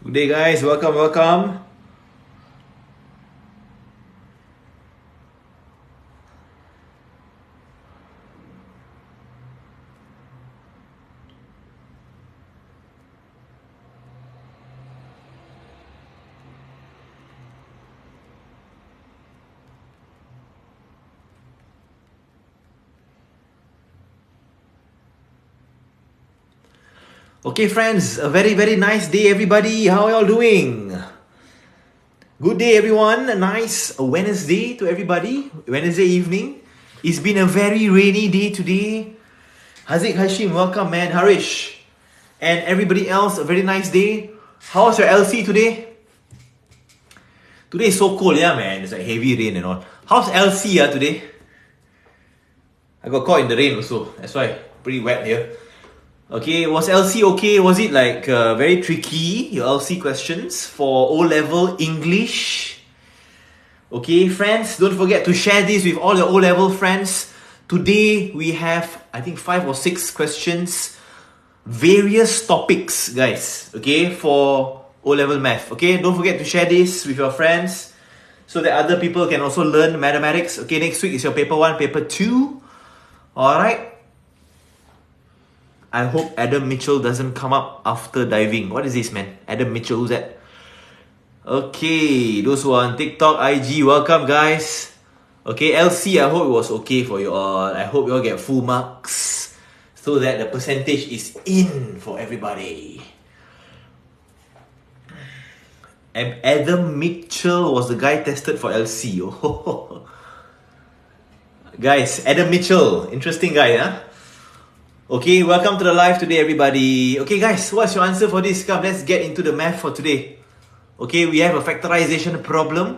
Good day, guys. Welcome. Okay, friends, a very nice day, everybody. How are y'all doing? Good day, everyone. A nice Wednesday to everybody. Wednesday evening. It's been a very rainy day today. Haziq, Hashim, welcome, man. Harish, and everybody else, a very nice day. How's your LC today? Today is so cold, yeah, man. It's like heavy rain and all. How's LC today? I got caught in the rain also. That's why pretty wet here. Okay, was LC okay? Was it like very tricky, your LC questions for O-level English? Okay, friends, don't forget to share this with all your O-level friends. Today, we have, I think, 5 or 6 questions. Various topics, guys, okay, for O-level math. Okay, don't forget to share this with your friends so that other people can also learn mathematics. Okay, next week is your paper 1, paper 2. Alright. I hope Adam Mitchell doesn't come up after diving. What is this, man? Adam Mitchell, who's that? Okay, those who are on TikTok, IG, welcome, guys. Okay, LC, I hope it was okay for you all. I hope you all get full marks so that the percentage is in for everybody. Adam Mitchell was the guy tested for LC. Oh. Guys, Adam Mitchell, interesting guy, huh? Okay, welcome to the live today, everybody. Okay, guys, what's your answer for this? Come, let's get into the math for today. Okay, we have a factorization problem.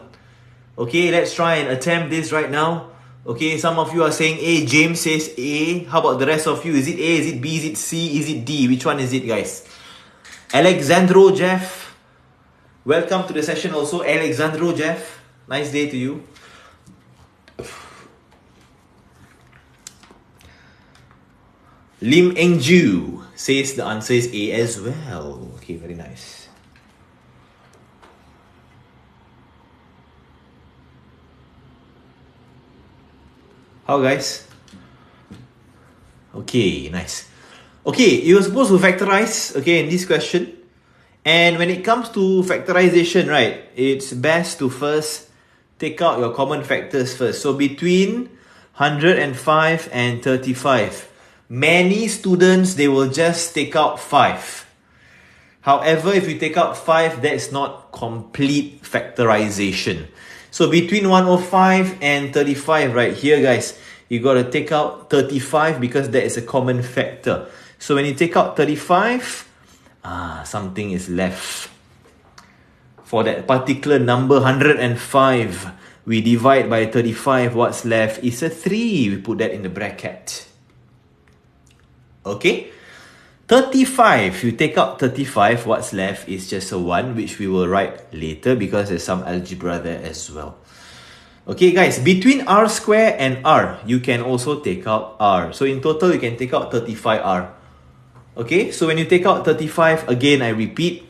Okay, let's try and attempt this right now. Okay, some of you are saying A. James says A. How about the rest of you? Is it A? Is it B? Is it C? Is it D? Which one is it, guys? Alexandro Jeff, welcome to the session also. Alexandro Jeff, nice day to you. Lim Eng Ju says the answer is A as well. Okay, very nice. How, guys? Okay, nice. Okay, you're supposed to factorize, okay, in this question. And when it comes to factorization, right, it's best to first take out your common factors first. So between 105 and 35. Many students, they will just take out 5. However, if you take out 5, that's not complete factorization. So between 105 and 35, right here, guys, you got to take out 35 because that is a common factor. So when you take out 35, something is left. For that particular number, 105, we divide by 35, what's left is a 3. We put that in the bracket. Okay, 35, you take out 35, what's left is just a 1, which we will write later because there's some algebra there as well. Okay, guys, between R square and R, you can also take out R. So in total, you can take out 35R. Okay, so when you take out 35, again, I repeat,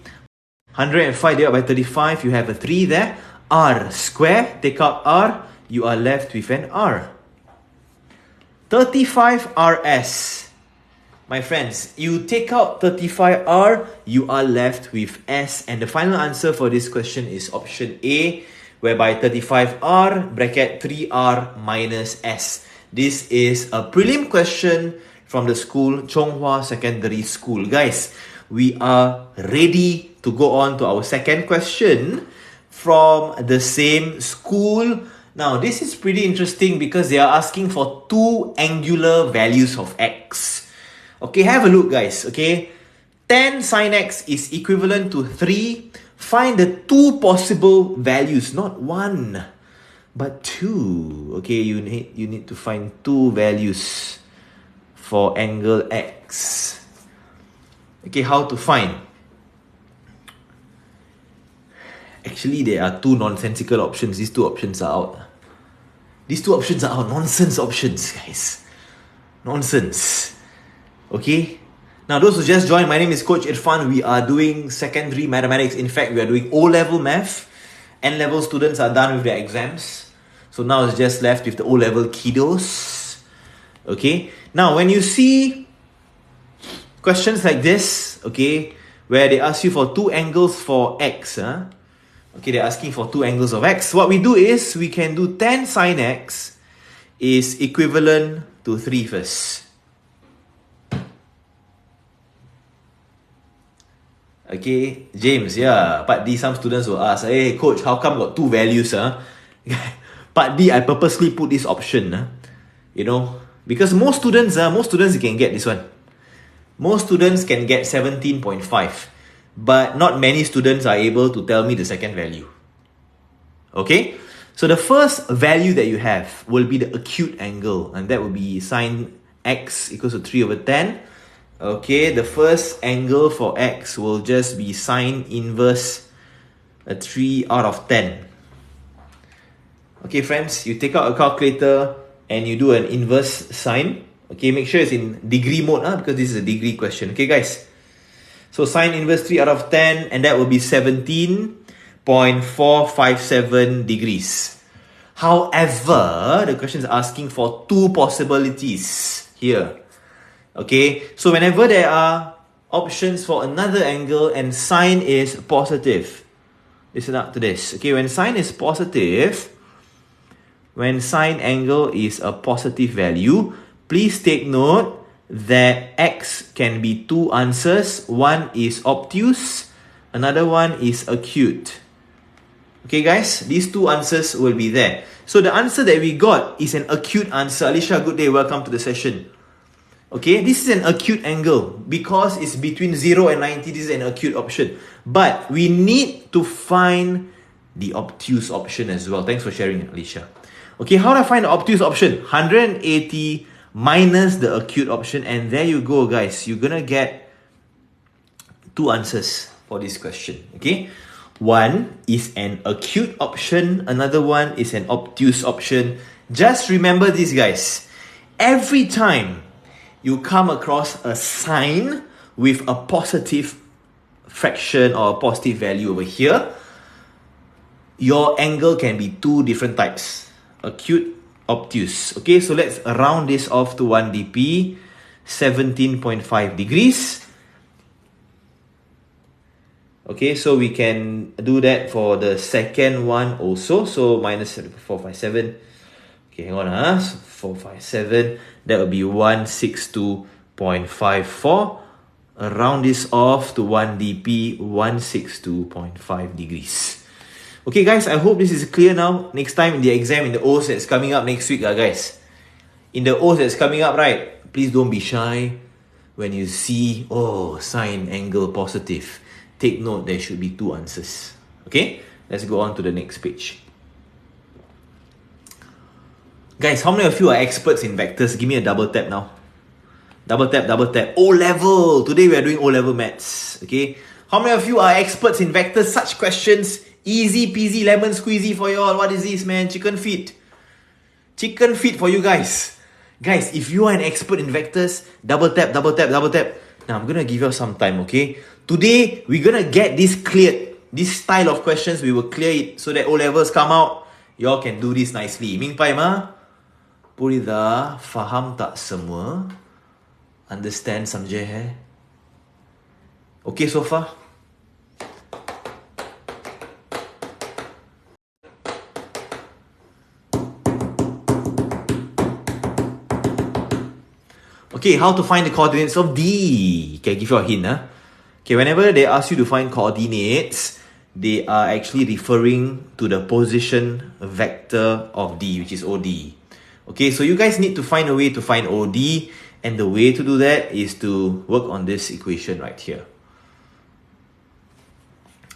105 divided by 35, you have a 3 there. R square, take out R, you are left with an R. 35RS. My friends, you take out 35R, you are left with S. And the final answer for this question is option A, whereby 35R bracket 3R minus S. This is a prelim question from the school Chonghua Secondary School. Guys, we are ready to go on to our second question from the same school. Now, this is pretty interesting because they are asking for 2 angular values of X. Okay, have a look, guys. Okay, 10 sin x is equivalent to 3. Find the 2 possible values, not 1, but 2. Okay, you need to find 2 values for angle x. Okay, how to find? Actually, there are 2 nonsensical options. These 2 options are out. These 2 options are out. Nonsense options, guys. Nonsense. Okay, Now, those who just joined, my name is Coach Irfan. We are doing secondary mathematics. In fact, we are doing O-level math. N-level students are done with their exams. So now it's just left with the O-level kiddos. Okay. Now, when you see questions like this, okay, where they ask you for two angles for x, okay, they're asking for two angles of x. What we do is, we can do tan sine x is equivalent to 3 first. Okay, James, yeah. Part D, some students will ask, hey, coach, how come got two values? Part D, I purposely put this option, you know, because most students can get this one. Most students can get 17.5, but not many students are able to tell me the second value. Okay, so the first value that you have will be the acute angle, and that will be sine x equals to 3 over 10. Okay, the first angle for x will just be sine inverse 3 out of 10. Okay, friends, you take out a calculator and you do an inverse sine. Okay, make sure it's in degree mode, because this is a degree question. Okay, guys. So sine inverse 3 out of 10, and that will be 17.457 degrees. However, the question is asking for two possibilities here. Okay, so whenever there are options for another angle and sine is positive, listen up to this. Okay, when sine is positive, when sine angle is a positive value, please take note that x can be two answers. One is obtuse, another one is acute. Okay, guys, these two answers will be there. So the answer that we got is an acute answer. Alicia, good day, welcome to the session. Okay, this is an acute angle because it's between 0 and 90. This is an acute option. But we need to find the obtuse option as well. Thanks for sharing, Alicia. Okay, how do I find the obtuse option? 180 minus the acute option. And there you go, guys. You're going to get two answers for this question. Okay, one is an acute option. Another one is an obtuse option. Just remember this, guys. Every time you come across a sign with a positive fraction or a positive value over here, your angle can be two different types. Acute, obtuse. Okay, so let's round this off to 1 dp, 17.5 degrees. Okay, so we can do that for the second one also. So minus 457. Okay, hang on, 457. That will be 162.54. Round this off to 1 dp, 162.5 degrees. Okay, guys, I hope this is clear now. Next time in the exam, in the O's that's coming up next week, guys. In the O's that's coming up, right? Please don't be shy when you see, oh, sine angle positive. Take note, there should be two answers. Okay, let's go on to the next page. Guys, how many of you are experts in vectors? Give me a double tap now. Double tap, double tap. O-level. Today we are doing O-level maths. Okay. How many of you are experts in vectors? Such questions. Easy peasy lemon squeezy for you all. What is this, man? Chicken feet. Chicken feet for you guys. Guys, if you are an expert in vectors, double tap, double tap, double tap. Now, I'm going to give you some time, okay? Today, we're going to get this cleared. This style of questions, we will clear it so that O-levels come out. You all can do this nicely. Mingpai ma? Purida, faham tak semua? Understand samjhe hai? Okay so far? Okay, how to find the coordinates of D? Okay, I'll give you a hint. Okay, whenever they ask you to find coordinates, they are actually referring to the position vector of D, which is OD. Okay, so you guys need to find a way to find OD, and the way to do that is to work on this equation right here.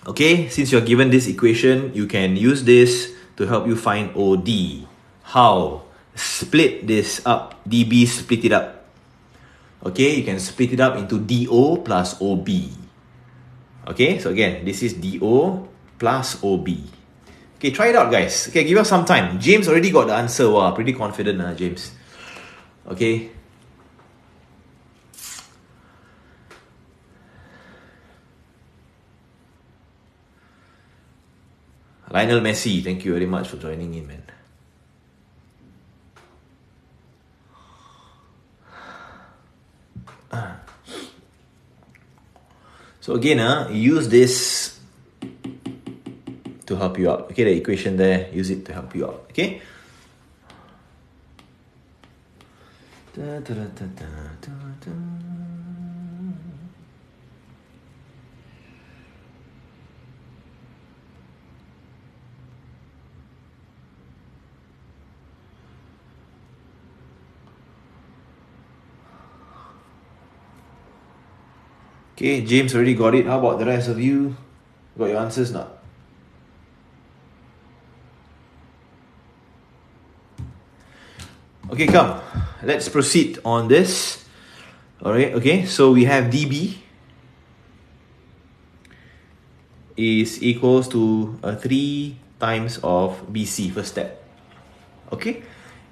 Okay, since you're given this equation, you can use this to help you find OD. How? Split this up. DB, split it up. Okay, you can split it up into DO plus OB. Okay, so again, this is DO plus OB. Okay, try it out, guys. Okay, give us some time. James already got the answer. Wow, pretty confident, James. Okay. Lionel Messi, thank you very much for joining in, man. So again, use this to help you out. Okay, the equation there, use it to help you out. Okay. Okay, James already got it. How about the rest of you? Got your answers now? Okay, come. Let's proceed on this. Alright, okay. So we have dB is equals to 3 times of BC, first step. Okay?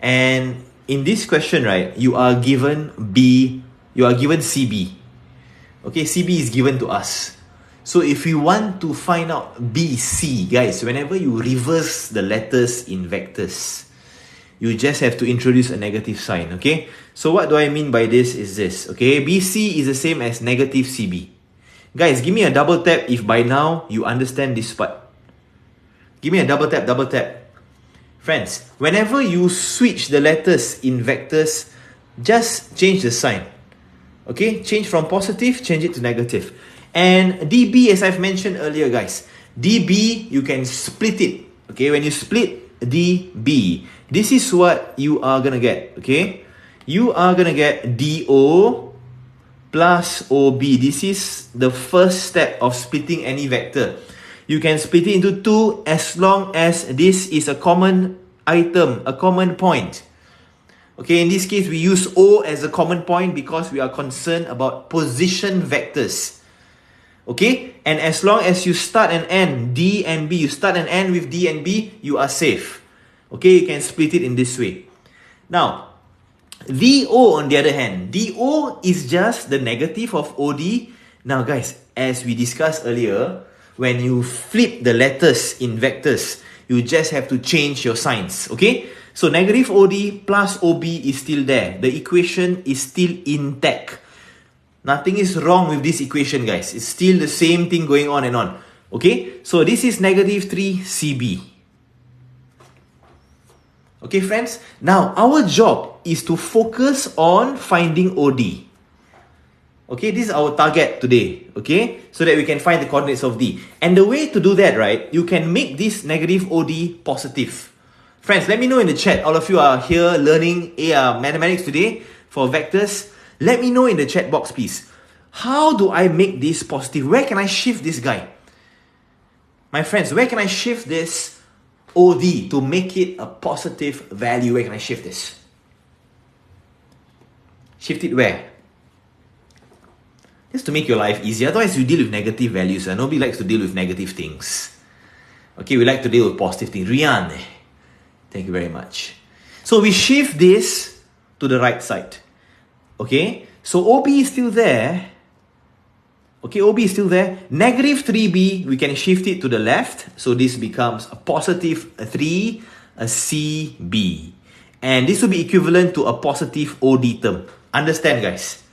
And in this question, right, you are given CB. Okay, CB is given to us. So if you want to find out BC, guys, whenever you reverse the letters in vectors, you just have to introduce a negative sign, okay? So what do I mean by this is this, okay? BC is the same as negative CB. Guys, give me a double tap if by now you understand this part. Give me a double tap, double tap. Friends, whenever you switch the letters in vectors, just change the sign. Okay, change from positive, change it to negative. And dB, as I've mentioned earlier, guys, dB, you can split it. Okay, when you split dB, this is what you are going to get. Okay, you are going to get DO plus OB. This is the first step of splitting any vector. You can split it into 2 as long as this is a common item, a common point. Okay, in this case, we use O as a common point because we are concerned about position vectors. Okay, and as long as you start and end D and B, you start and end with D and B, you are safe. Okay, you can split it in this way. Now, DO on the other hand, DO is just the negative of OD. Now guys, as we discussed earlier, when you flip the letters in vectors, you just have to change your signs. Okay, so negative OD plus OB is still there. The equation is still intact. Nothing is wrong with this equation, guys. It's still the same thing going on and on. Okay, so this is negative 3 CB. Okay, friends. Now, our job is to focus on finding OD. Okay, this is our target today. Okay, so that we can find the coordinates of D. And the way to do that, right, you can make this negative OD positive. Friends, let me know in the chat. All of you are here learning mathematics today for vectors. Let me know in the chat box, please. How do I make this positive? Where can I shift this guy? My friends, where can I shift this OD to make it a positive value? Where can I shift this? Shift it where? Just to make your life easier. Otherwise, you deal with negative values. Nobody likes to deal with negative things. Okay, we like to deal with positive things. Rian, thank you very much. So we shift this to the right side. Okay, so OB is still there. Okay, OB is still there. Negative 3B, we can shift it to the left. So this becomes a positive 3 CB. And this will be equivalent to a positive OD term. Understand, guys?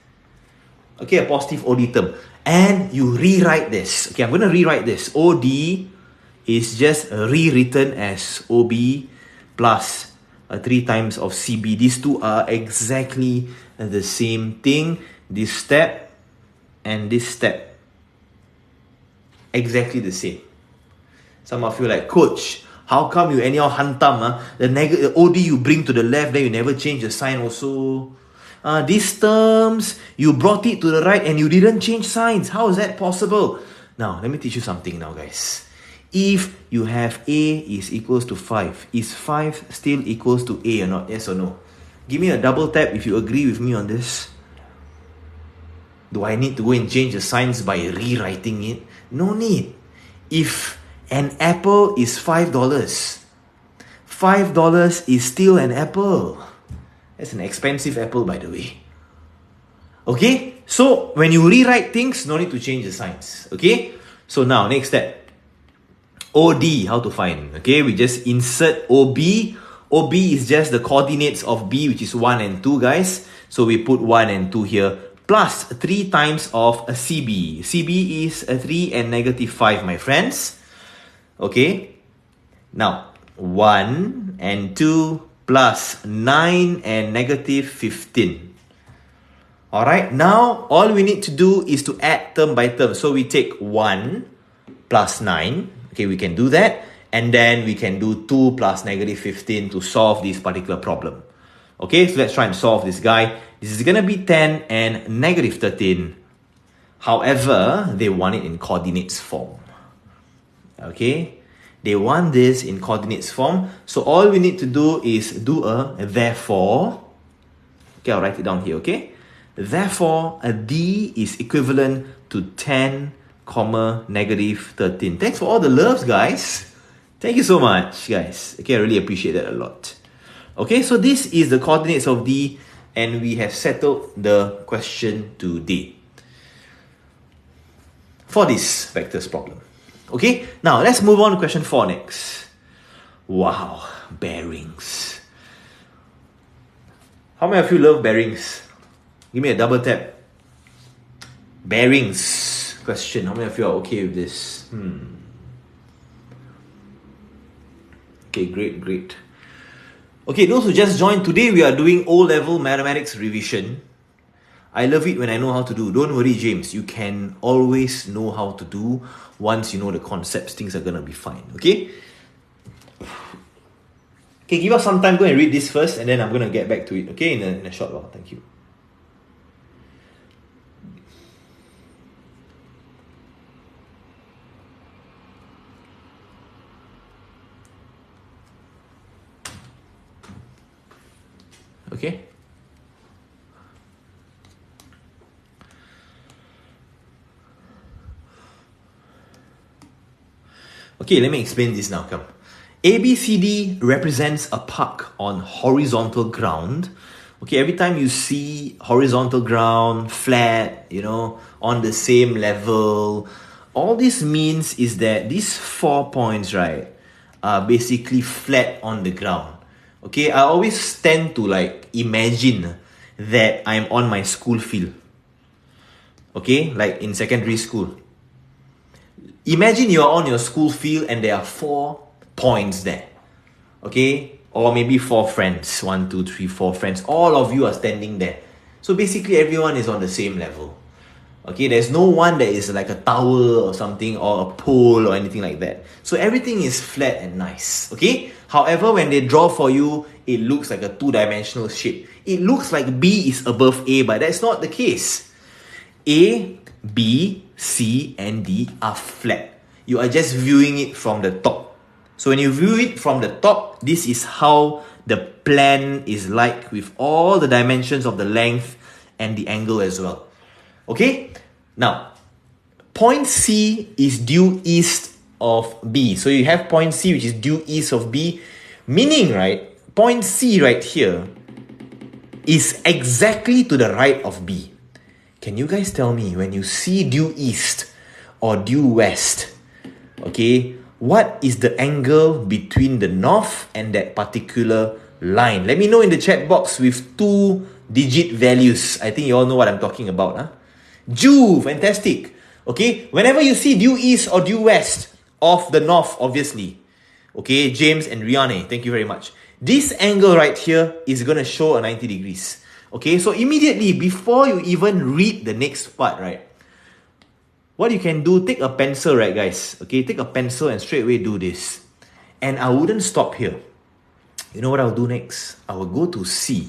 Okay, a positive OD term. And you rewrite this. Okay, I'm going to rewrite this. OD is just rewritten as OB plus 3 times of CB. These two are exactly the same thing. This step and this step. Exactly the same. Some of you are like, Coach, how come you anyhow hantam? The OD you bring to the left, then you never change the sign also. These terms, you brought it to the right and you didn't change signs. How is that possible? Now, let me teach you something now, guys. If you have A is equals to 5, is 5 still equals to A or not? Yes or no? Give me a double tap if you agree with me on this. Do I need to go and change the signs by rewriting it? No need. If an apple is $5, $5 is still an apple. That's an expensive apple, by the way. Okay? So, when you rewrite things, no need to change the signs. Okay? So now, next step. OD, how to find? Okay, we just insert OB. OB is just the coordinates of B, which is 1 and 2, guys. So we put 1 and 2 here, plus 3 times of a CB. CB is a 3 and negative 5, my friends. Okay, now 1 and 2 plus 9 and negative 15. Alright, now all we need to do is to add term by term. So we take 1 plus 9. Okay, we can do that. And then we can do 2 plus negative 15 to solve this particular problem. Okay, so let's try and solve this guy. This is going to be 10 and negative 13. However, they want it in coordinates form. Okay, they want this in coordinates form. So all we need to do is do a therefore. Okay, I'll write it down here, okay? Therefore, a D is equivalent to 10, negative 13. Thanks for all the loves, guys. Thank you so much, guys. Okay, I really appreciate that a lot. Okay, so this is the coordinates of D, and we have settled the question today for this vectors problem. Okay, now let's move on to question 4 next. Wow, bearings. How many of you love bearings? Give me a double tap. Bearings question. How many of you are okay with this? Okay, great. Okay, those who just joined, today we are doing O-level mathematics revision. I love it when I know how to do. Don't worry, James. You can always know how to do. Once you know the concepts, things are going to be fine. Okay? Okay, give us some time. Go and read this first, and then I'm going to get back to it. Okay, in a short while. Thank you. Okay? Okay, let me explain this now. Come. ABCD represents a park on horizontal ground. Okay, every time you see horizontal ground, flat, on the same level, all this means is that these 4 points, right, are basically flat on the ground. Okay, I always tend to imagine that I'm on my school field. Okay, like in secondary school. Imagine you're on your school field and there are 4 points there. Okay, or maybe 4 friends. 1, 2, 3, 4 friends. All of you are standing there. So basically everyone is on the same level. Okay, there's no one that is like a tower or something, or a pole or anything like that. So everything is flat and nice. Okay, however, when they draw for you, it looks like a 2-dimensional shape. It looks like B is above A, but that's not the case. A, B, C, and D are flat. You are just viewing it from the top. So when you view it from the top, this is how the plan is like, with all the dimensions of the length and the angle as well. Okay, now point C is due east of B. So you have point C which is due east of B, meaning, right, point C right here is exactly to the right of B. Can you guys tell me, when you see due east or due west, okay, what is the angle between the north and that particular line? Let me know in the chat box with 2-digit values. I think you all know what I'm talking about, huh? Due, fantastic. Okay, whenever you see due east or due west of the north, obviously. Okay, James and Riane, thank you very much. This angle right here is going to show a 90 degrees. Okay, so immediately before you even read the next part, right, what you can do, take a pencil, right, guys? Okay, take a pencil and straight away do this. And I wouldn't stop here. You know what I'll do next? I will go to C.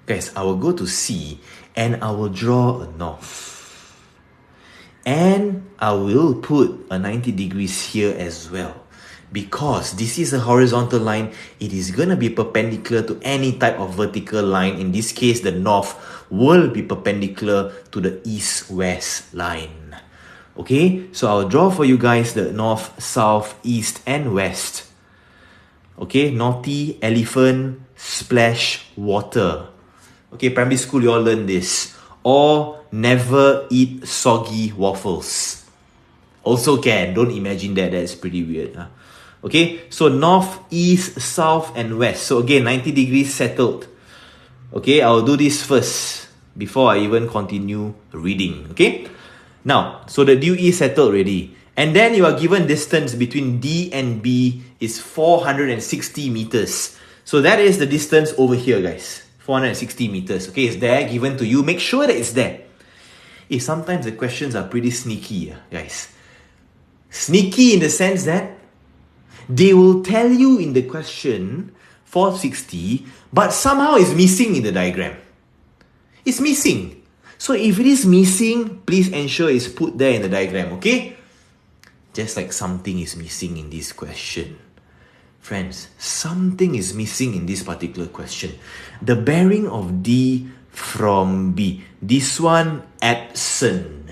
Guys, I will go to C and I will draw a north. And I will put a 90 degrees here as well. Because this is a horizontal line, it is going to be perpendicular to any type of vertical line. In this case, the north will be perpendicular to the east-west line. Okay, so I'll draw for you guys the north, south, east, and west. Okay, naughty, elephant, splash, water. Okay, primary school, you all learn this. Or never eat soggy waffles. Also can. Don't imagine that. That's pretty weird. Huh? Okay, so north, east, south, and west. So again, 90 degrees settled. Okay, I'll do this first before I even continue reading. Okay, now, so the due is settled already. And then you are given distance between D and B is 460 meters. So that is the distance over here, guys. 460 meters. Okay, it's there, given to you. Make sure that it's there. Sometimes the questions are pretty sneaky, guys. Sneaky in the sense that they will tell you in the question 460, but somehow it's missing in the diagram. It's missing. So if it is missing, please ensure it's put there in the diagram, okay? Just like something is missing in this question. Friends, something is missing in this particular question. The bearing of D from B. This one, absent.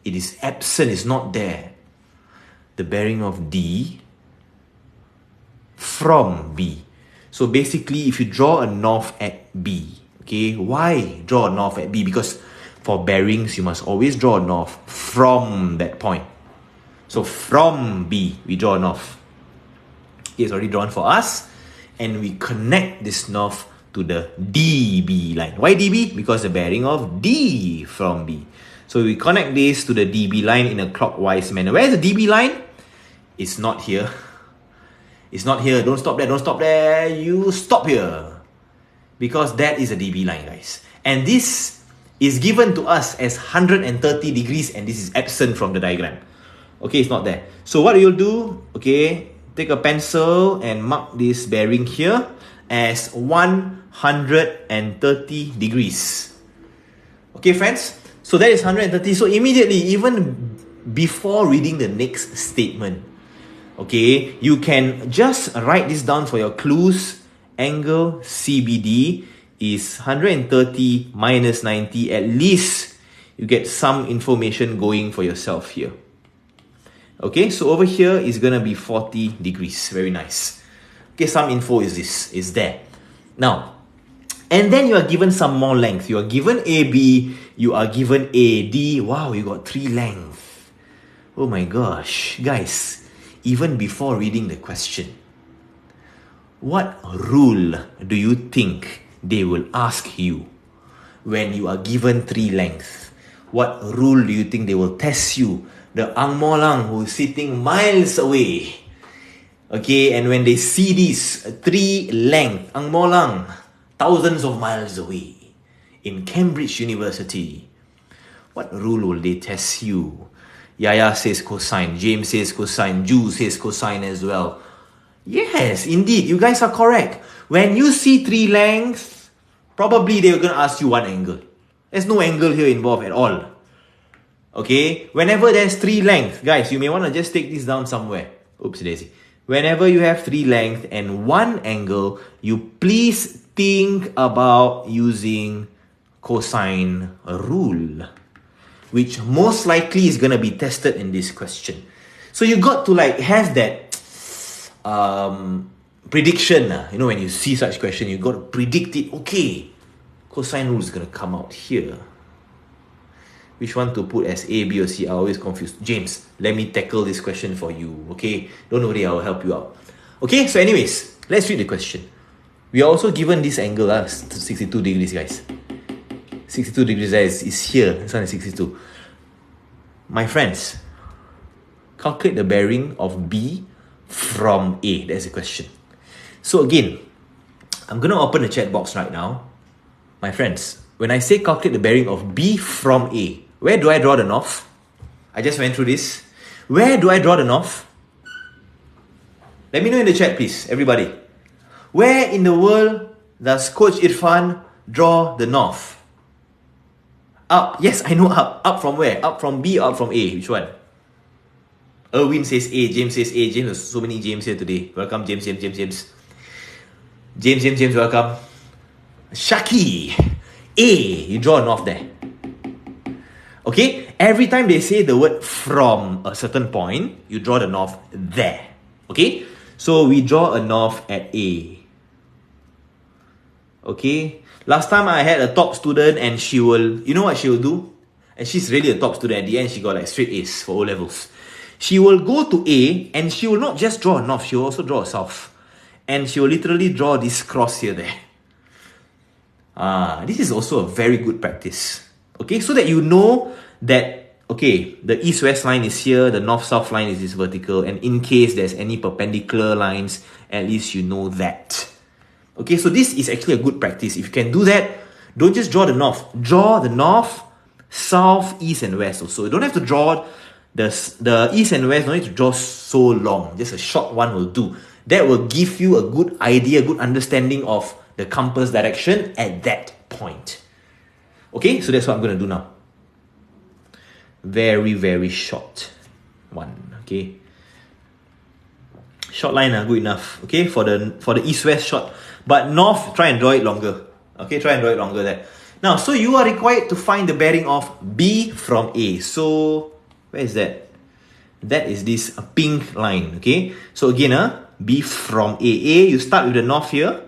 It is absent, it's not there. The bearing of D from B. So basically, if you draw a north at B, okay, why draw a north at B? Because for bearings, you must always draw a north from that point. So from B, we draw a north. It's already drawn for us. And we connect this north to the DB line. Why DB? Because the bearing of D from B. So we connect this to the DB line in a clockwise manner. Where is the DB line? It's not here. It's not here. Don't stop there. Don't stop there. You stop here. Because that is a DB line, guys. And this is given to us as 130 degrees, and this is absent from the diagram. Okay, it's not there. So what you'll do, okay, take a pencil and mark this bearing here as 130 degrees. Okay, friends? So that is 130. So immediately, even before reading the next statement, okay, you can just write this down for your clues. Angle CBD is 130 minus 90. At least you get some information going for yourself here. Okay, so over here is going to be 40 degrees. Very nice. Okay, some info is there. Now, and then you are given some more length. You are given AB, you are given AD. Wow, you got 3 length. Oh my gosh. Guys, even before reading the question, what rule do you think they will ask you when you are given 3 length? What rule do you think they will test you? The 𝐒𝐴𝐿 who is sitting miles away. Okay, and when they see this 3 length, 𝐒𝐴𝐿, thousands of miles away in Cambridge University, what rule will they test you? Yaya says cosine, James says cosine, Ju says cosine as well. Yes, indeed, you guys are correct. When you see 3 length, probably they're going to ask you 1 angle. There's no angle here involved at all. Okay, whenever there's 3 length, guys, you may want to just take this down somewhere. Oops, daisy. Whenever you have 3 length and 1 angle, you please think about using cosine rule, which most likely is going to be tested in this question. So you got to like have that prediction. You know, when you see such question, you got to predict it. Okay, cosine rule is going to come out here. Which one to put as A, B, or C? I'm always confused. James, let me tackle this question for you. Okay, don't worry, I will help you out. Okay, so anyways, let's read the question. We are also given this angle, 62 degrees, guys. 62 degrees is here. This one is 62. My friends, calculate the bearing of B from A. That's the question. So again, I'm going to open the chat box right now. My friends, when I say calculate the bearing of B from A, where do I draw the north? I just went through this. Where do I draw the north? Let me know in the chat, please, everybody. Where in the world does Coach Irfan draw the north? Up. Yes, I know up. Up from where? Up from B or up from A? Which one? Erwin says A. James says A. James, there's so many James here today. Welcome, James. James, welcome. Shaki. A. You draw a north there. Okay? Every time they say the word from a certain point, you draw the north there. Okay? So we draw a north at A. Okay? Last time I had a top student and she will, you know what she will do? and she's really a top student. At the end, she got like straight A's for O-levels. She will go to A, and she will not just draw a north, she will also draw a south. And she will literally draw this cross here, there. This is also a very good practice. Okay, so that you know that, okay, the east-west line is here, the north-south line is this vertical, and in case there's any perpendicular lines, at least you know that. Okay, so this is actually a good practice. If you can do that, don't just draw the north. Draw the north, south, east, and west also. You don't have to draw the east and west, don't need to draw so long. Just a short one will do. That will give you a good idea, a good understanding of the compass direction at that point. Okay, so that's what I'm going to do now. Very, very short one. Okay, short line, good enough. Okay, for the east-west short. But north, try and draw it longer. Okay, try and draw it longer there. Now, so you are required to find the bearing of B from A. So, where is that? That is this pink line. Okay, so again, B from A. You start with the north here.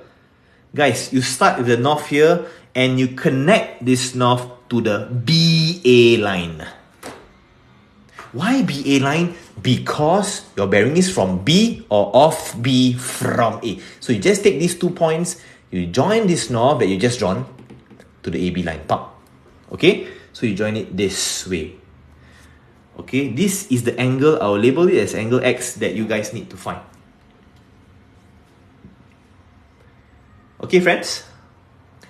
Guys, you start with the north here and you connect this north to the BA line. Why BA line? Because your bearing is from B or of B from A. So you just take these 2 points, you join this north that you just drawn to the AB line. Okay? So you join it this way. Okay? This is the angle, I'll label it as angle X that you guys need to find. Okay, friends?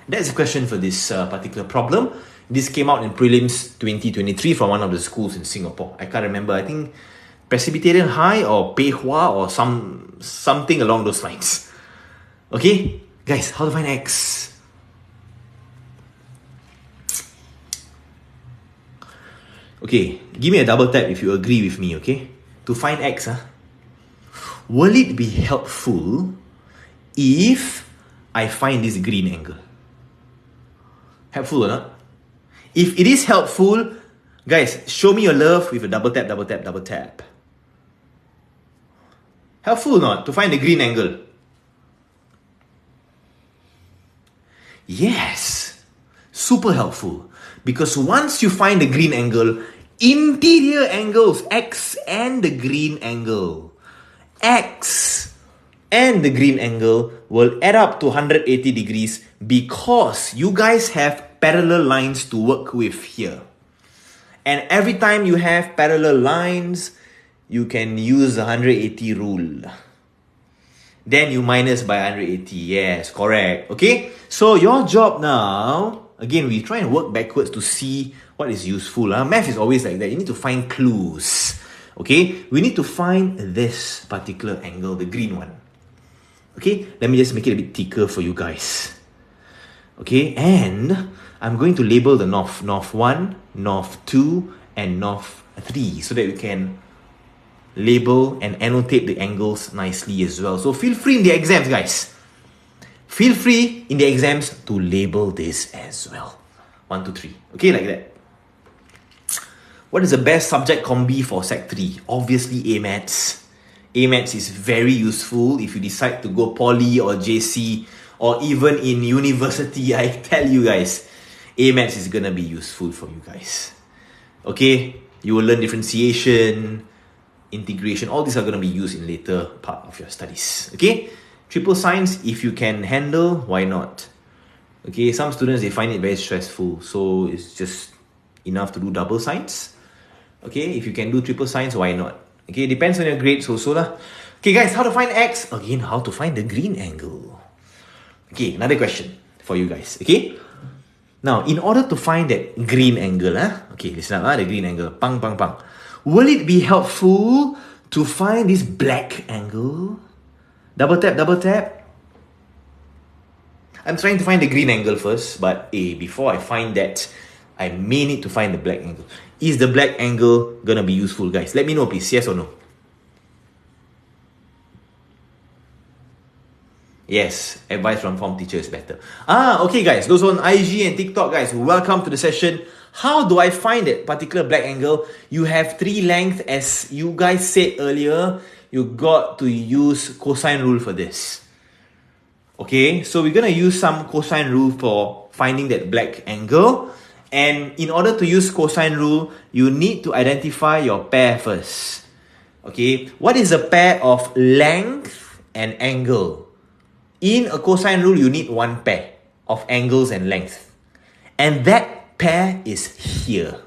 That's the question for this particular problem. This came out in prelims 2023 from one of the schools in Singapore. I can't remember. I think Presbyterian High or Pei Hwa or something along those lines. Okay? Guys, how to find X? Okay, give me a double tap if you agree with me, okay? To find X, will it be helpful if I find this green angle? Helpful or not? If it is helpful, guys, show me your love with a double tap, double tap, double tap. Helpful or not to find the green angle? Yes, super helpful. Because once you find the green angle, interior angles, X and the green angle, X and the green angle will add up to 180 degrees because you guys have parallel lines to work with here. And every time you have parallel lines, you can use the 180 rule. Then you minus by 180. Yes, correct. Okay? So your job now, again, we try and work backwards to see what is useful. Math is always like that. You need to find clues. Okay? We need to find this particular angle, the green one. Okay? Let me just make it a bit thicker for you guys. Okay? And I'm going to label the north. North 1, north 2, and north 3 so that we can label and annotate the angles nicely as well. So feel free in the exams, guys. Feel free in the exams to label this as well. 1, 2, 3. Okay, like that. What is the best subject combi for Sec 3? Obviously A-Maths. A-Maths is very useful if you decide to go poly or JC or even in university. I tell you guys, A-Maths is gonna be useful for you guys. Okay, you will learn differentiation, integration, all these are gonna be used in later part of your studies. Okay, triple science, if you can handle, why not? Okay, some students, they find it very stressful, so it's just enough to do double science. Okay, if you can do triple science, why not? Okay, depends on your grades also lah. Okay guys, how to find X? Again, how to find the green angle? Okay, another question for you guys. Okay, now in order to find that green angle, okay, listen up, the green angle, pang pang pang. Will it be helpful to find this black angle? Double tap, double tap. I'm trying to find the green angle first, but before I find that, I may need to find the black angle. Is the black angle gonna be useful, guys? Let me know, please. Yes or no? Yes, advice from form teacher is better. Okay, guys. Those on IG and TikTok, guys, welcome to the session. How do I find that particular black angle? You have 3 lengths, as you guys said earlier. You got to use cosine rule for this. Okay, so we're gonna use some cosine rule for finding that black angle. And in order to use cosine rule, you need to identify your pair first. Okay, what is a pair of length and angle? In a cosine rule, you need one pair of angles and length. And that pair is here.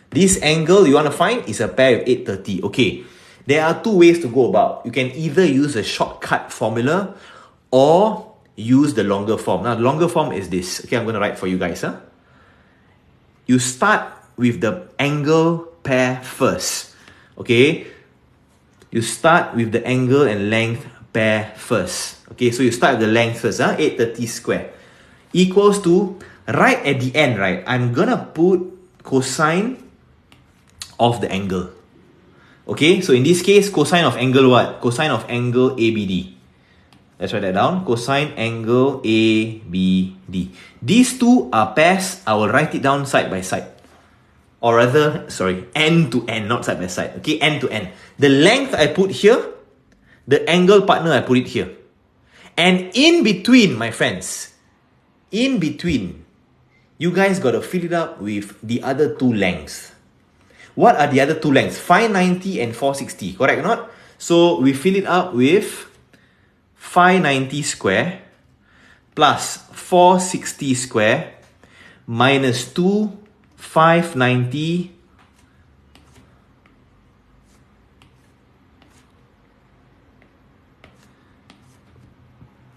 This angle you want to find is a pair of 830. Okay, there are two ways to go about. You can either use a shortcut formula or use the longer form. Now, the longer form is this. Okay, I'm going to write for you guys. You start with the angle pair first. Okay, you start with the angle and length pair first. Okay, so you start with the length first. 830 square equals to, right at the end, right, I'm going to put cosine of the angle. Okay, so in this case, cosine of angle what? Cosine of angle ABD. Let's write that down. Cosine angle ABD. These two are pairs. I will write it down side by side. Or rather, sorry, end to end, not side by side. Okay, end to end. The length I put here, the angle partner I put it here. And in between, my friends, in between, you guys got to fill it up with the other two lengths. What are the other two lengths? 590 and 460, correct or not? So we fill it up with 590 square plus 460 square minus 2 590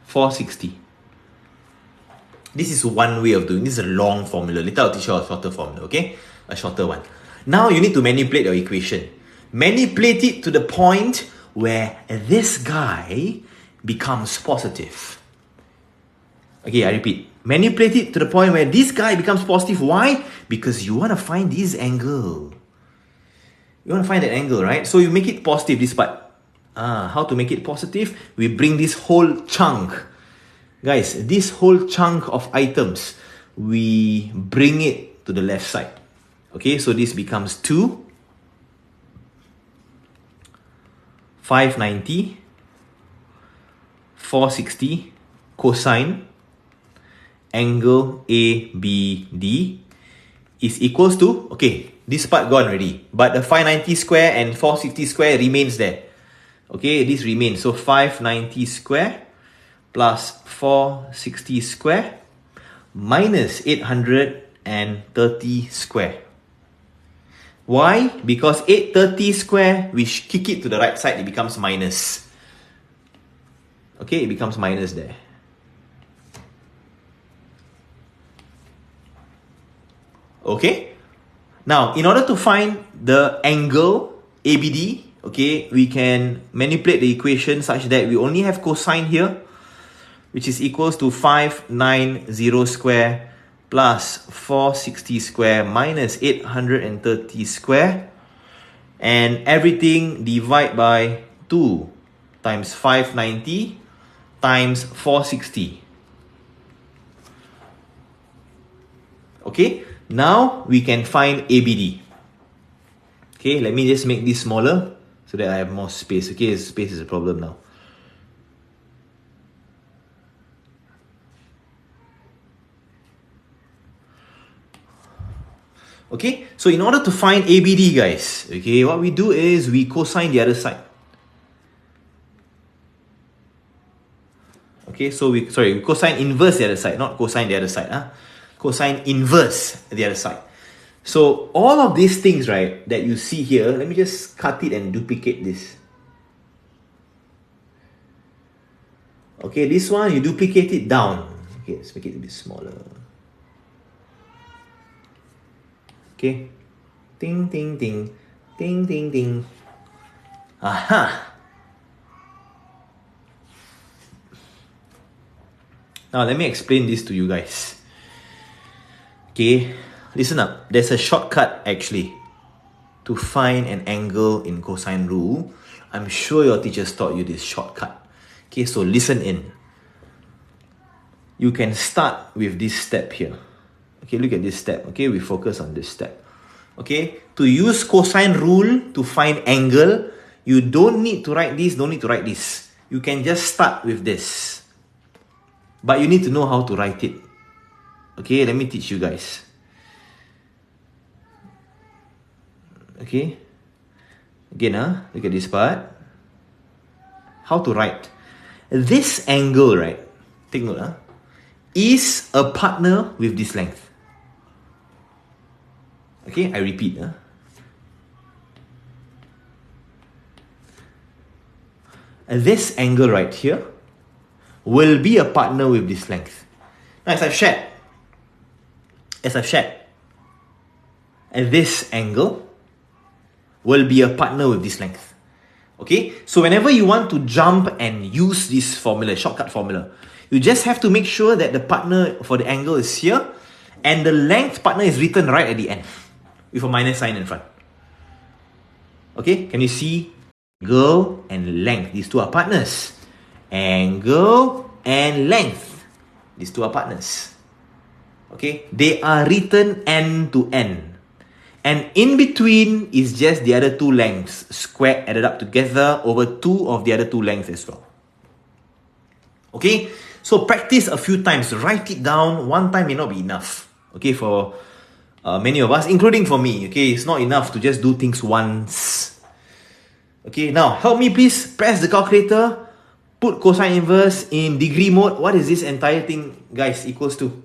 460. This is one way of doing. This is a long formula. Later I'll teach you a shorter formula, okay? A shorter one. Now you need to manipulate your equation. Manipulate it to the point where this guy becomes positive. Okay, I repeat. Manipulate it to the point where this guy becomes positive. Why? Because you want to find this angle. You want to find that angle, right? So you make it positive, this part. How to make it positive? We bring this whole chunk. Guys, this whole chunk of items, we bring it to the left side. Okay, so this becomes 2 590 460 cosine angle ABD is equals to, okay, this part gone already, but the 590 square and 460 square remains there. Okay, this remains. So 590 square plus 460 square minus 830 square. Why? Because 830 square, we kick it to the right side, it becomes minus. Okay, it becomes minus there. Okay? Now, in order to find the angle ABD, okay, we can manipulate the equation such that we only have cosine here, which is equals to 590 square plus 460 square minus 830 square, and everything divide by 2 times 590 times 460. Okay, now we can find ABD. Okay, let me just make this smaller so that I have more space. Okay, space is a problem now. Okay, so in order to find ABD, guys, okay, what we do is we cosine the other side. Okay, so we cosine inverse the other side, not cosine the other side. Cosine inverse the other side. So all of these things, right, that you see here, let me just cut it and duplicate this. Okay, this one, you duplicate it down. Okay, let's make it a bit smaller. Okay, ding, ding, ding, ding, ding, ding. Aha! Now, let me explain this to you guys. Okay, listen up. There's a shortcut, actually, to find an angle in cosine rule. I'm sure your teachers taught you this shortcut. Okay, so listen in. You can start with this step here. Okay, look at this step. Okay, we focus on this step. Okay, to use cosine rule to find angle, you don't need to write this, don't need to write this. You can just start with this. But you need to know how to write it. Okay, let me teach you guys. Okay. Again, look at this part. How to write. This angle, right? Take note, is a partner with this length. Okay, I repeat. This angle right here will be a partner with this length. Now, as I've shared, and this angle will be a partner with this length. Okay, so whenever you want to jump and use this formula, shortcut formula, you just have to make sure that the partner for the angle is here and the length partner is written right at the end with a minus sign in front. Okay, can you see angle and length? These two are partners. Angle and length. These two are partners. Okay, they are written end to end. And in between is just the other two lengths squared added up together over two of the other two lengths as well. Okay, so practice a few times. Write it down. One time may not be enough. Okay, for many of us, including for me. Okay, it's not enough to just do things once. Okay, now help me please. Press the calculator. Put cosine inverse in degree mode. What is this entire thing, guys, equals to?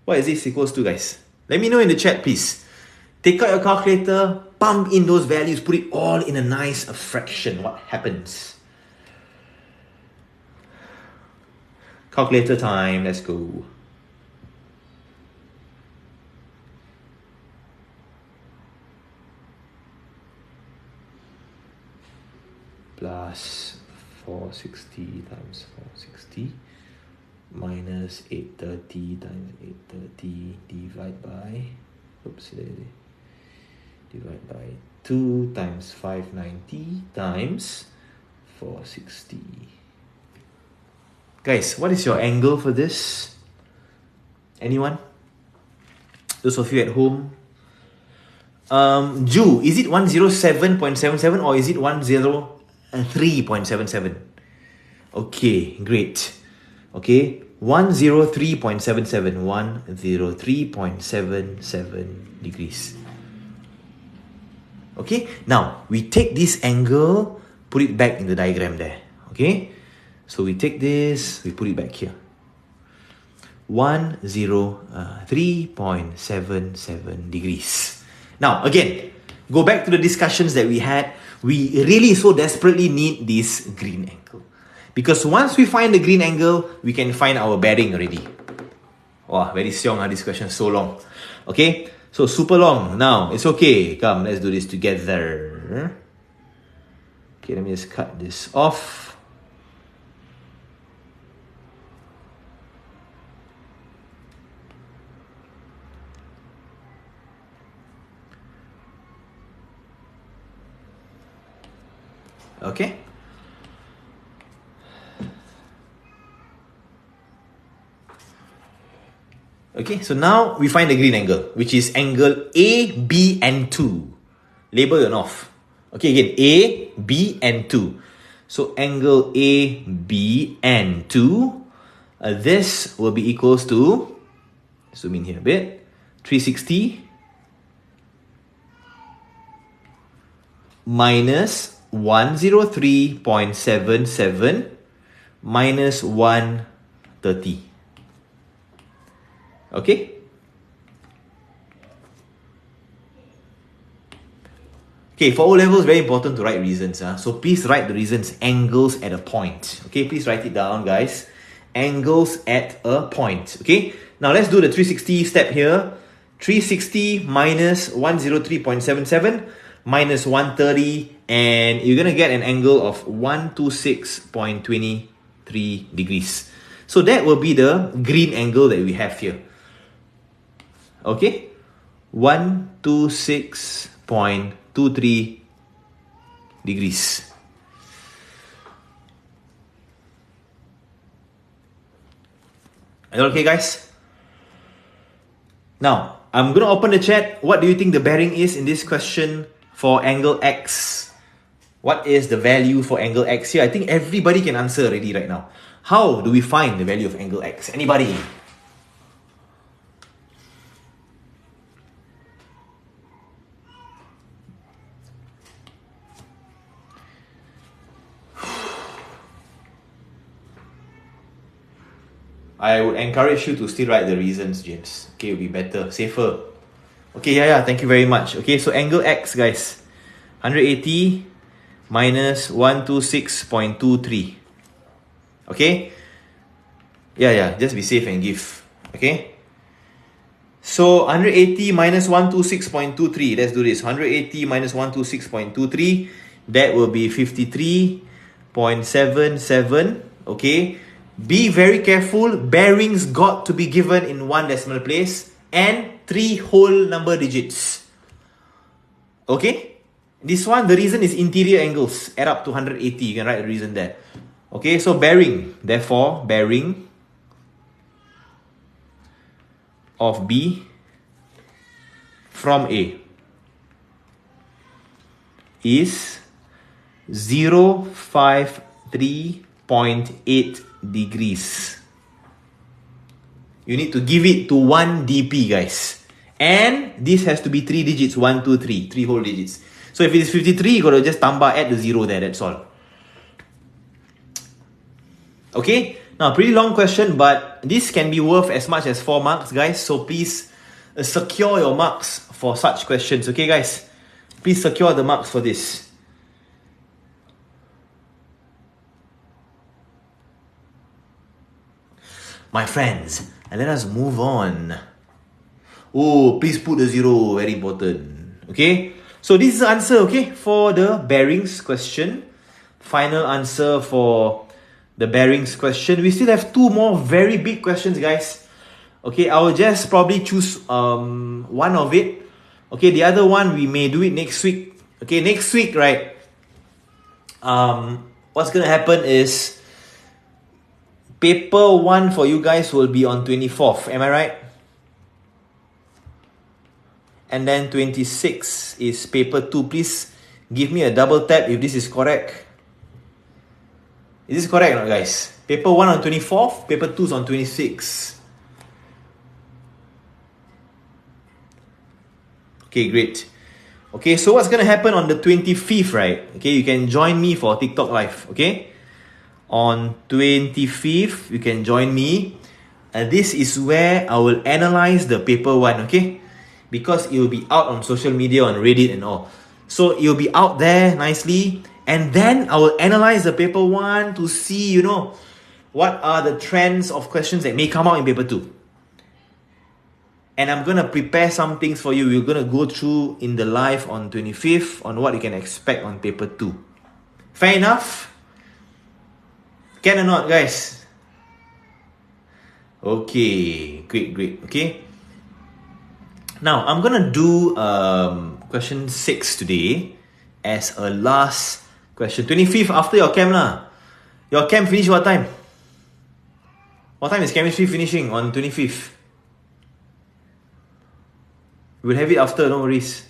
What is this equals to, guys? Let me know in the chat, please. Take out your calculator, pump in those values, put it all in a nice fraction. What happens? Calculator time, let's go. Plus 460 times 460 minus 830 times 830 divide by 2 times 590 times 460. Guys, what is your angle for this? Anyone? Those of you at home? Ju, is it 107.77 or is it 103.77? Okay, great. Okay, 103.77, 103.77 degrees. Okay, now we take this angle, put it back in the diagram there. Okay, so we take this, we put it back here. 103.77 degrees. Now, again, go back to the discussions that we had. We really so desperately need this green angle. Because once we find the green angle, we can find our bearing already. Wow, very strong, this question is so long. Okay, so super long. Now, it's okay. Come, let's do this together. Okay, let me just cut this off. Okay. Okay, so now we find the green angle, which is angle A, B, and 2. Label your north. Okay, again, A, B, and 2. So angle A, B, and 2. This will be equals to, zoom in here a bit, 360 minus 103.77 minus 130. Okay? Okay, for O levels, very important to write reasons. So please write the reasons, angles at a point. Okay, please write it down, guys. Angles at a point. Okay? Now let's do the 360 step here. 360 minus 103.77 minus 130, and you're going to get an angle of 126.23 degrees. So that will be the green angle that we have here. Okay? 126.23 degrees. Are you okay, guys? Now, I'm going to open the chat. What do you think the bearing is in this question for angle X? What is the value for angle X here? I think everybody can answer already right now. How do we find the value of angle X? Anybody? I would encourage you to still write the reasons, James. Okay, it'll be better, safer. Okay, yeah, thank you very much. Okay, so angle X, guys. 180 minus 126.23. Okay? Yeah, just be safe and give. Okay? So 180 minus 126.23. Let's do this. 180 minus 126.23. That will be 53.77. Okay? Be very careful. Bearings got to be given in one decimal place and 3 whole number digits. Okay? This one, the reason is interior angles. Add up to 180. You can write the reason there. Okay, so bearing. Therefore, bearing of B from A is 053.8 degrees. You need to give it to 1 dp, guys. And this has to be 3 digits. 1, 2, 3. 3 whole digits. So if it is 53, you got to just add the 0 there. That's all. Okay? Now, pretty long question, but this can be worth as much as 4 marks, guys. So please secure your marks for such questions. Okay, guys? Please secure the marks for this. My friends, and let us move on. Oh, please put the 0. Very important. Okay? So this is the answer, okay, for the bearings question. Final answer for the bearings question. We still have 2 more very big questions, guys. Okay, I will just probably choose one of it. Okay, the other one we may do it next week. Okay, next week, right? What's gonna happen is paper 1 for you guys will be on 24th. Am I right? And then 26 is paper 2. Please give me a double tap if this is correct. Is this correct or not, guys? Paper 1 on 24th, paper 2 is on 26th. Okay, great. Okay, so what's going to happen on the 25th, right? Okay, you can join me for TikTok Live, okay? On 25th, you can join me. And this is where I will analyze the paper 1, okay? Because it will be out on social media, on Reddit and all. So it will be out there nicely. And then I will analyze the paper 1 to see, you know, what are the trends of questions that may come out in paper 2. And I'm going to prepare some things for you. We're going to go through in the live on 25th on what you can expect on paper 2. Fair enough? Can or not, guys? Okay, great. Okay. Now, I'm going to do question 6 today as a last question. 25th after your chem lah. Your chem finish what time? What time is chemistry finishing on 25th? We'll have it after, no worries.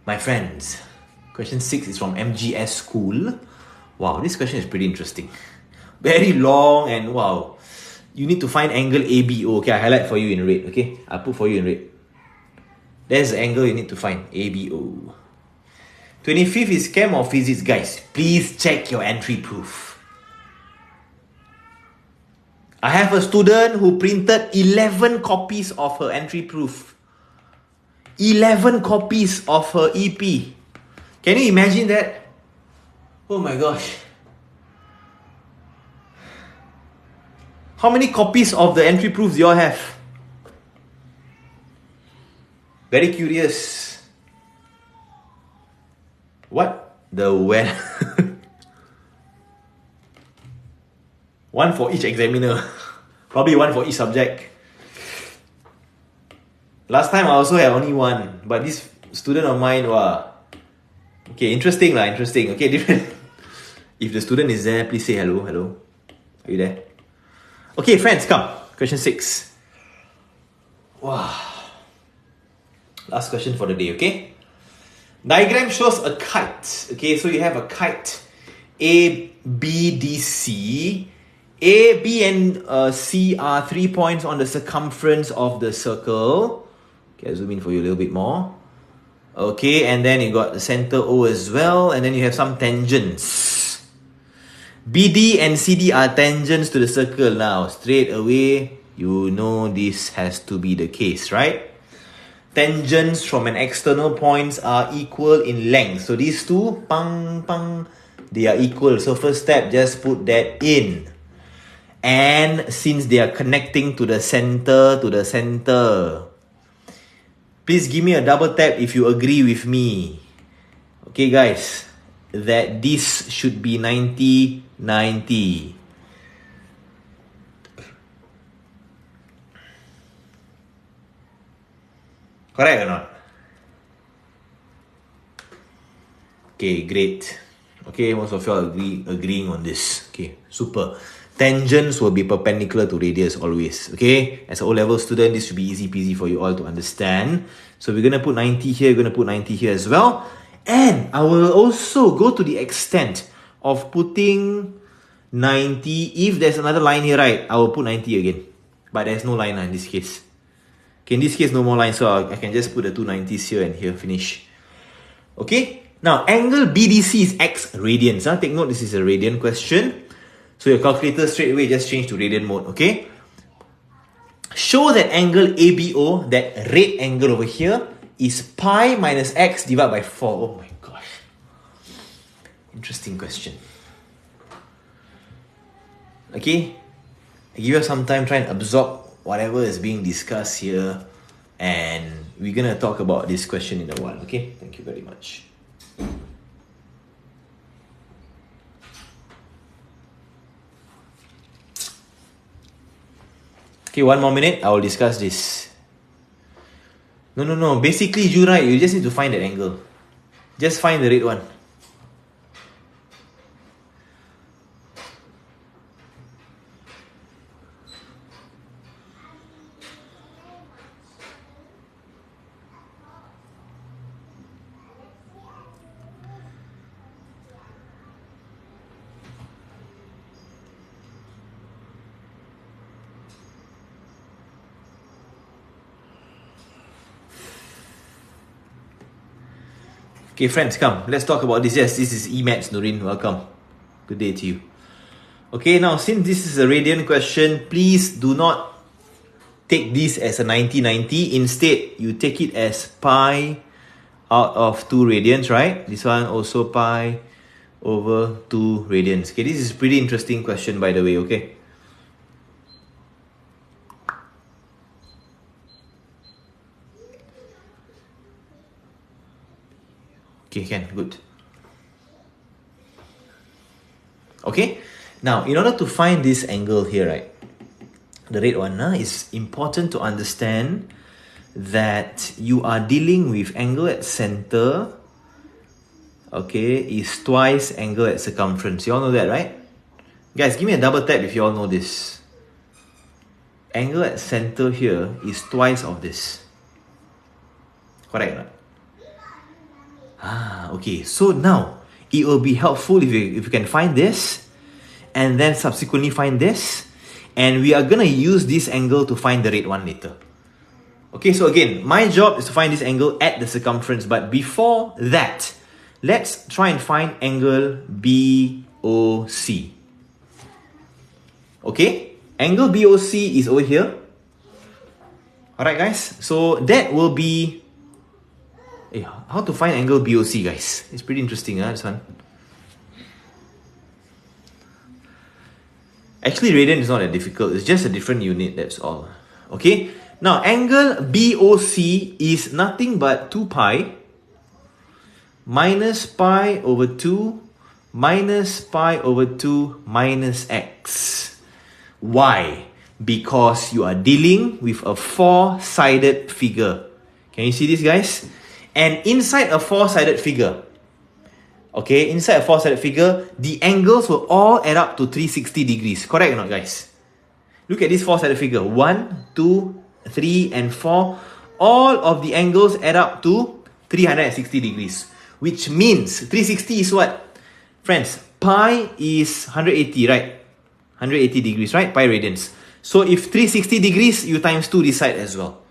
My friends, question 6 is from MGS School. Wow, this question is pretty interesting. Very long and wow. You need to find angle ABO. Okay, I highlight for you in red. Okay, I put for you in red. There's the angle you need to find. ABO. 25th is chem or physics, guys. Please check your entry proof. I have a student who printed 11 copies of her entry proof. 11 copies of her EP. Can you imagine that? Oh my gosh. How many copies of the entry proofs do you all have? Very curious. What? The when? One for each examiner. Probably one for each subject. Last time I also had only one. But this student of mine, wow. Okay, interesting. Okay, different. If the student is there, please say hello. Hello. Are you there? Okay, friends, come. Question 6. Wow. Last question for the day, okay? Diagram shows a kite. Okay, so you have a kite. A, B, D, C. A, B, and C are 3 points on the circumference of the circle. Okay, I'll zoom in for you a little bit more. Okay, and then you got the center O as well. And then you have some tangents. BD and CD are tangents to the circle. Now, straight away, you know this has to be the case, right? Tangents from an external points are equal in length. So these two, they are equal. So first step, just put that in. And since they are connecting to the center, please give me a double tap if you agree with me. Okay, guys, that this should be 90. Correct or not? Okay, great. Okay, most of you are agreeing on this. Okay, super. Tangents will be perpendicular to radius always. Okay, as an O-level student, this should be easy peasy for you all to understand. So we're going to put 90 here, we're going to put 90 here as well. And I will also go to the extent of putting 90. If there's another line here, right, I will put 90 again. But there's no line in this case. Okay, in this case, no more lines, so I can just put the two 90s here and here, finish. Okay, now angle BDC is x radians. Take note, this is a radian question. So your calculator straight away just change to radian mode, okay? Show that angle ABO, that red angle over here, is pi minus x divided by 4. Oh my gosh. Interesting question. Okay, I give you some time, try and absorb whatever is being discussed here, and we're gonna talk about this question in a while. Okay, thank you very much. Okay, one more minute, I will discuss this. No, basically you right, you just need to find that angle. Just find the red one. Okay, friends, come. Let's talk about this. Yes, this is E.Maths, Nurin. Welcome. Good day to you. Okay, now, since this is a radian question, please do not take this as a 90-90. Instead, you take it as pi out of 2 radians, right? This one also pi over 2 radians. Okay, this is a pretty interesting question, by the way, okay? Okay, can, good. Okay, now in order to find this angle here, right, the red one, it's important to understand that you are dealing with angle at center, okay, is twice angle at circumference. You all know that, right? Guys, give me a double tap if you all know this. Angle at center here is twice of this. Correct or not? Okay, so now it will be helpful if you can find this and then subsequently find this, and we are gonna use this angle to find the red one later. Okay, so again, my job is to find this angle at the circumference, but before that, let's try and find angle BOC. Okay, angle BOC is over here. Alright guys, so that will be how to find angle BOC, guys. It's pretty interesting, this one. Actually, radian is not that difficult. It's just a different unit, that's all. Okay? Now, angle BOC is nothing but 2 pi minus pi over 2 minus pi over 2 minus x. Why? Because you are dealing with a 4-sided figure. Can you see this, guys? And inside a 4-sided figure, okay, inside a 4-sided figure, the angles will all add up to 360 degrees. Correct or not, guys? Look at this 4-sided figure. 1, 2, 3, and 4. All of the angles add up to 360 degrees. Which means 360 is what? Friends, pi is 180, right? 180 degrees, right? Pi radians. So if 360 degrees, you times 2 this side as well.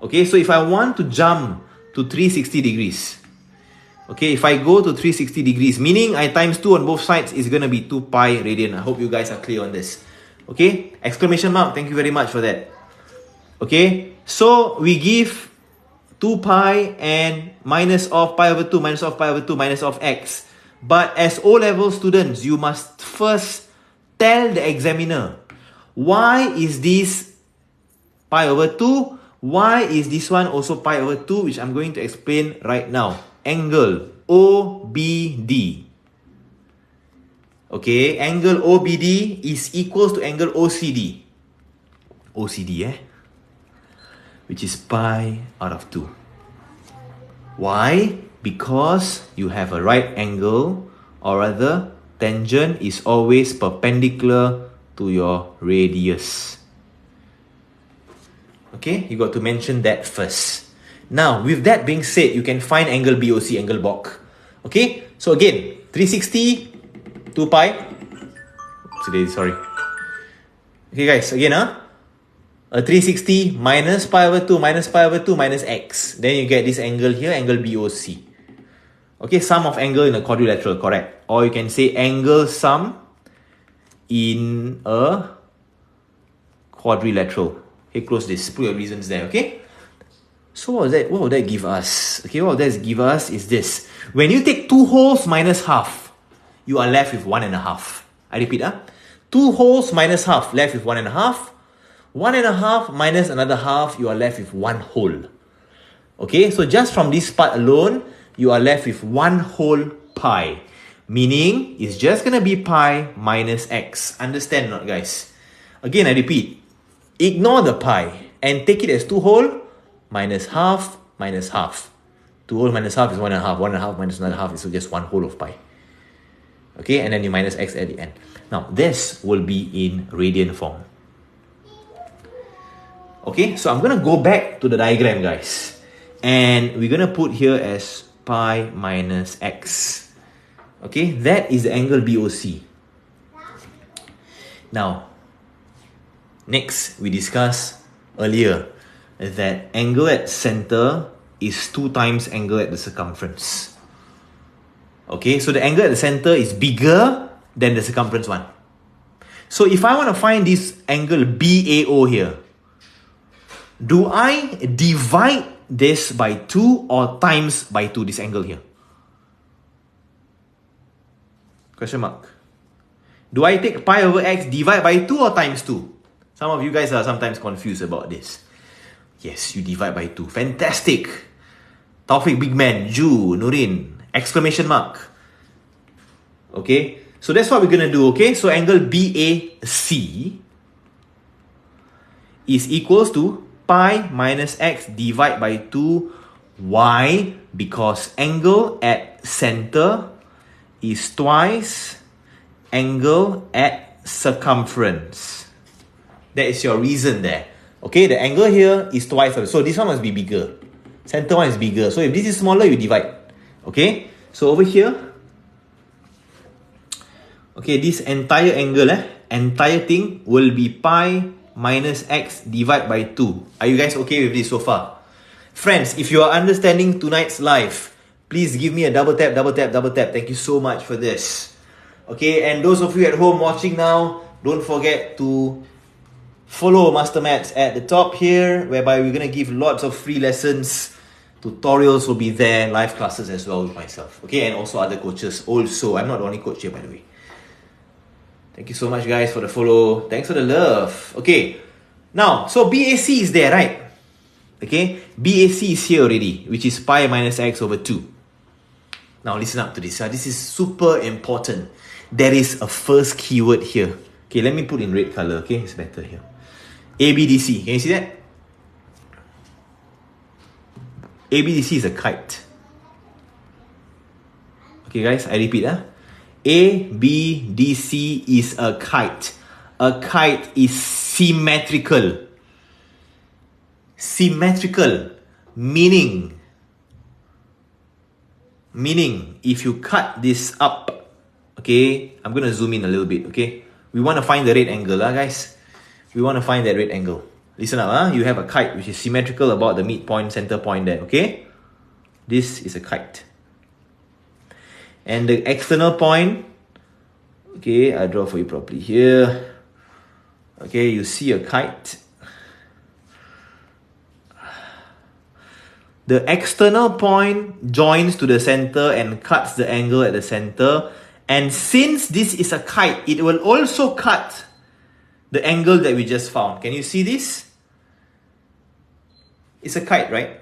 Okay, so if I want to jump to 360 degrees, Okay, if I go to 360 degrees, meaning I times 2 on both sides, is going to be 2 pi radian. I hope you guys are clear on this. Okay, exclamation mark, thank you very much for that. Okay, so we give 2 pi and minus of pi over 2, minus of pi over 2, minus of x. But as O-level students, you must first tell the examiner, why is this pi over 2? Why is this one also pi over 2? Which I'm going to explain right now. Angle OBD. Okay, angle OBD is equals to angle OCD. OCD, which is pi out of 2. Why? Because you have a right angle, or rather, tangent is always perpendicular to your radius. Okay, you got to mention that first. Now, with that being said, you can find angle BOC, angle BOC. Okay, so again, 360, 2 pi. Sorry. Okay guys, again, a 360 minus pi over 2, minus pi over 2, minus x. Then you get this angle here, angle BOC. Okay, sum of angle in a quadrilateral, correct. Or you can say angle sum in a quadrilateral. Okay, close this, put your reasons there, okay? So what would that give us? Okay, what would that give us is this. When you take 2 wholes minus half, you are left with 1.5. I repeat, 2 wholes minus half, left with 1.5. 1.5 minus another half, you are left with 1 whole. Okay, so just from this part alone, you are left with 1 whole pi. Meaning, it's just going to be pi minus x. Understand not, guys? Again, I repeat. Ignore the pi and take it as 2 whole minus half minus half. 2 whole minus half is 1.5. 1.5 minus another half is just 1 whole of pi. Okay, and then you minus x at the end. Now, this will be in radian form. Okay, so I'm going to go back to the diagram, guys. And we're going to put here as pi minus x. Okay, that is the angle BOC. Now, next, we discussed earlier that angle at center is 2 times angle at the circumference. Okay, so the angle at the center is bigger than the circumference one. So if I want to find this angle BAO here, do I divide this by 2 or times by 2, this angle here? Question mark. Do I take pi over x, divide by 2 or times 2? Some of you guys are sometimes confused about this. Yes, you divide by 2. Fantastic. Taufik, big man, Ju, Nurin, exclamation mark. Okay, so that's what we're going to do, okay? So angle BAC is equals to pi minus x divided by 2. Why? Because angle at center is twice angle at circumference. That is your reason there. Okay, the angle here is twice. So this one must be bigger. Center one is bigger. So if this is smaller, you divide. Okay, so over here, okay, this entire angle, entire thing will be pi minus x divided by 2. Are you guys okay with this so far? Friends, if you are understanding tonight's live, please give me a double tap, double tap, double tap. Thank you so much for this. Okay, and those of you at home watching now, don't forget to follow MasterMaths at the top here, whereby we're going to give lots of free lessons. Tutorials will be there, live classes as well with myself. Okay, and also other coaches also. I'm not the only coach here, by the way. Thank you so much, guys, for the follow. Thanks for the love. Okay, now, so BAC is there, right? Okay, BAC is here already, which is pi minus x over 2. Now, listen up to this. This is super important. There is a first keyword here. Okay, let me put in red color. Okay, it's better here. ABDC. Can you see that? ABDC is a kite. Okay, guys, I repeat. ABDC is a kite. A kite is symmetrical. Symmetrical. Meaning, if you cut this up, okay, I'm going to zoom in a little bit, okay? We want to find the right angle, guys. We want to find that right angle. Listen up, you have a kite which is symmetrical about the midpoint, center point there, okay? This is a kite. And the external point, okay, I draw for you properly here. Okay, you see a kite. The external point joins to the center and cuts the angle at the center. And since this is a kite, it will also cut the angle that we just found. Can you see this? It's a kite, right?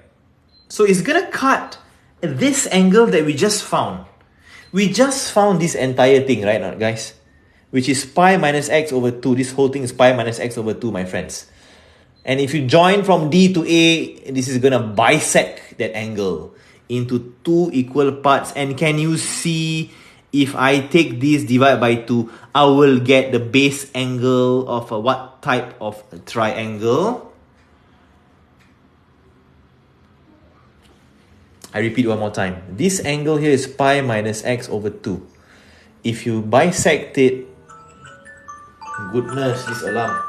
So it's gonna cut this angle that we just found. We just found this entire thing, right, guys? Which is pi minus x over 2. This whole thing is pi minus x over 2, my friends. And if you join from D to A, this is gonna bisect that angle into 2 equal parts. And can you see, if I take this divide by 2, I will get the base angle of what type of triangle? I repeat one more time. This angle here is pi minus x over 2. If you bisect it, goodness, this alarm.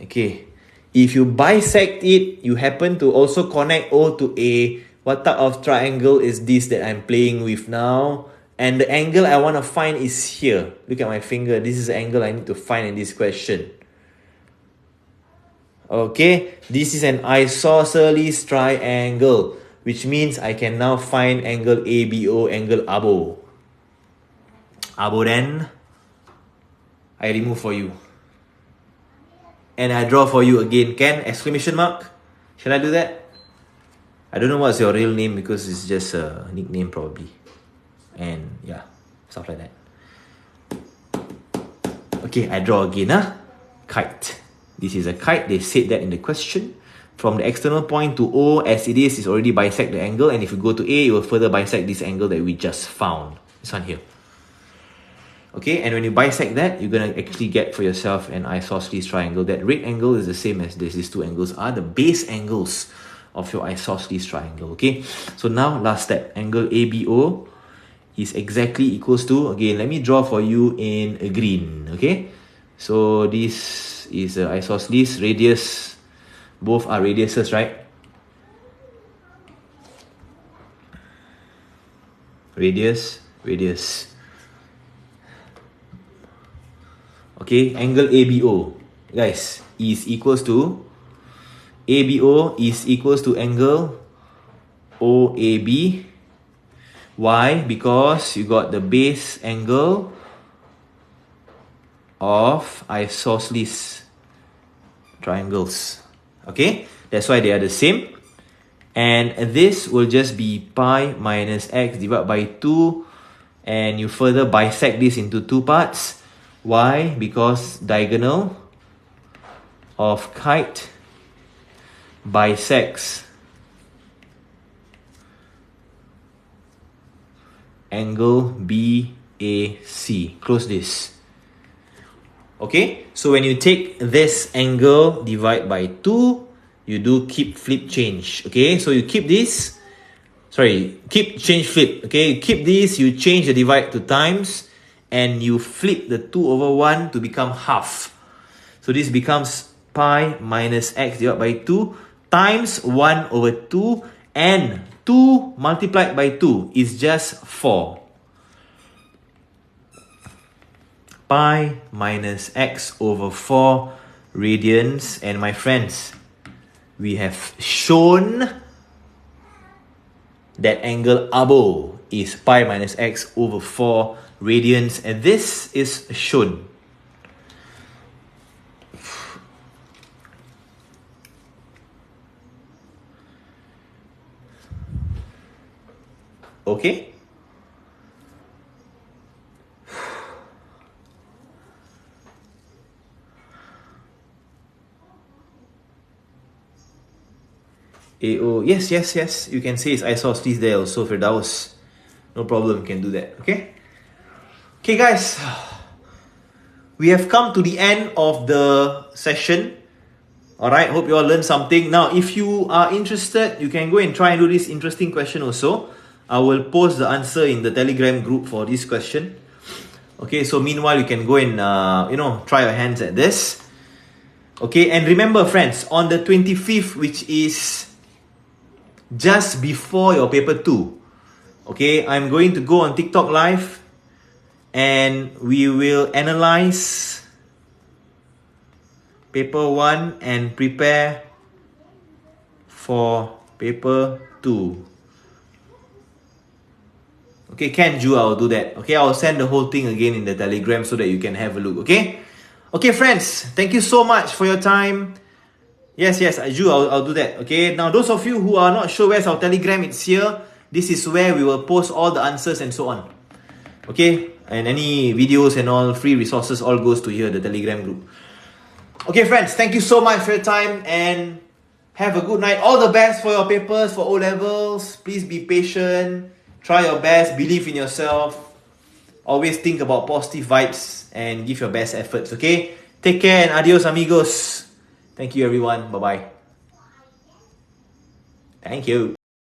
Okay, if you bisect it, you happen to also connect O to A. What type of triangle is this that I'm playing with now? And the angle I want to find is here. Look at my finger. This is the angle I need to find in this question. Okay, this is an isosceles triangle, which means I can now find angle ABO, angle ABO. ABO then, I remove for you. And I draw for you again. Can? Exclamation mark. Shall I do that? I don't know what's your real name because it's just a nickname probably. And yeah, stuff like that. Okay, I draw again. Kite. This is a kite. They said that in the question. From the external point to O, as it is already bisect the angle. And if you go to A, it will further bisect this angle that we just found. This one here. Okay, and when you bisect that, you're going to actually get for yourself an isosceles triangle. That red angle is the same as this. These two angles are the base angles of your isosceles triangle. Okay, so now last step. Angle ABO is exactly equals to, again, let me draw for you in green. Okay, so this is the isosceles radius. Both are radiuses, right? Radius, radius. Okay, angle ABO, guys, is equals to, ABO is equals to angle OAB. Why? Because you got the base angle of isosceles triangles. Okay, that's why they are the same. And this will just be pi minus x divided by 2. And you further bisect this into 2 parts. Why? Because diagonal of kite bisects angle BAC. Close this. Okay, so when you take this angle, divide by 2, you do keep, flip, change. Okay, so you keep this, keep, change, flip. Okay, you keep this, you change the divide to times, and you flip the 2 over 1 to become half. So this becomes pi minus x divided by 2 times 1 over 2, and 2 multiplied by 2 is just 4. Pi minus x over 4 radians. And my friends, we have shown that angle ABO is pi minus x over 4 radians, and this is shown. Okay? AO, yes, you can say it's isosceles there also, Firdaus. No problem, you can do that, okay? Okay guys, we have come to the end of the session. Alright, hope you all learned something. Now, if you are interested, you can go and try and do this interesting question also. I will post the answer in the Telegram group for this question. Okay, so meanwhile, you can go and, try your hands at this. Okay, and remember friends, on the 25th, which is just before your paper 2, Okay, I'm going to go on TikTok live and we will analyze paper 1 and prepare for paper 2. Okay, can Ju, I'll do that. Okay, I'll send the whole thing again in the Telegram so that you can have a look. Okay? Okay, friends, thank you so much for your time. Yes, Ju, I'll do that. Okay, now those of you who are not sure where's our Telegram, it's here. This is where we will post all the answers and so on. Okay, and any videos and all free resources all goes to here, the Telegram group. Okay, friends, thank you so much for your time and have a good night. All the best for your papers, for O-levels. Please be patient. Try your best. Believe in yourself. Always think about positive vibes and give your best efforts, okay? Take care and adios, amigos. Thank you, everyone. Bye-bye. Thank you.